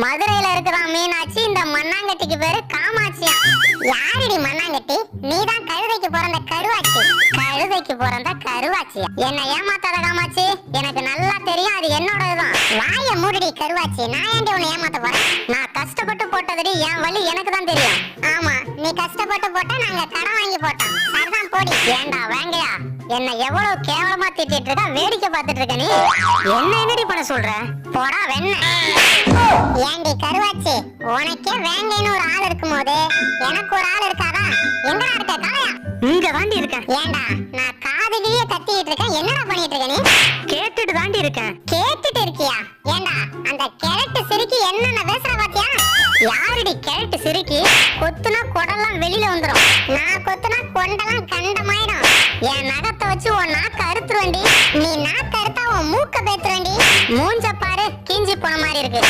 மதுரையில இருக்கிறான் மீனாட்சி, இந்த மண்ணாங்கட்டிக்கு பேரு காமாட்சியா. யாரடி மண்ணாங்கட்டி? நீதான் கழுதைக்கு பிறந்த கருவாச்சி. கழுதைக்கு பிறந்த கருவாச்சியா? என்ன ஏமாத்தாத காமாட்சி, எனக்கு நல்லா தெரியும் அது என்னோடதுதான். வாய மூடிடி கருவாச்சி, நான் ஏன்டி உன்னை ஏமாத்த போறேன்? நான் கஷ்டப்பட்டு போட்டதுடி, என் வழி எனக்கு தான் தெரியும். ஆமா, நீ கஷ்டப்பட்டு போட்ட, நாங்க கடன் வாங்கி போட்டோம். சரிதான் போடி. ஏண்டா வேங்கையா, என்ன எவ்வளவு கேவலமா திட்டிட்டு இருக்க, வேடிக்கை பார்த்துட்டு இருக்க நீ. என்ன என்னடி பண்ண சொல்ற? போடா வெண்ண. ஏண்டி கருவாச்சி, உனக்கே வேங்கைன்னு ஒரு ஆள் இருக்கும் போது எனக்கு ஒரு ஆள் இருக்காதா? எங்கடா இருக்க காளையா? இங்க தாண்டி இருக்கேன். ஏண்டா நான் காதுலயே கத்திட்டு இருக்கேன், என்னடா பண்ணிட்டு இருக்க நீ? கேட்டுட்டு தாண்டி இருக்கேன். கேட்டுட்டு இருக்கியா? ஏண்டா அந்த கிழட்டு சிரிக்கி என்னென்ன பேசுற பாத்தியா? யாருடி கிழட்டு சிரிக்கி? கொத்துனா கொடெல்லாம் வெளியில வந்துரும், நான் கொத்துனா கொண்டெல்லாம் கண்டமாயிடும். என் நகத்தை வச்சு உன் நாக்க அறுத்துருவேண்டி. நீ நாக்க அறுத்தா உன் மூக்க பேத்துருவேண்டி. மூஞ்ச பாரு, கிஞ்சி போன மாதிரி இருக்கு.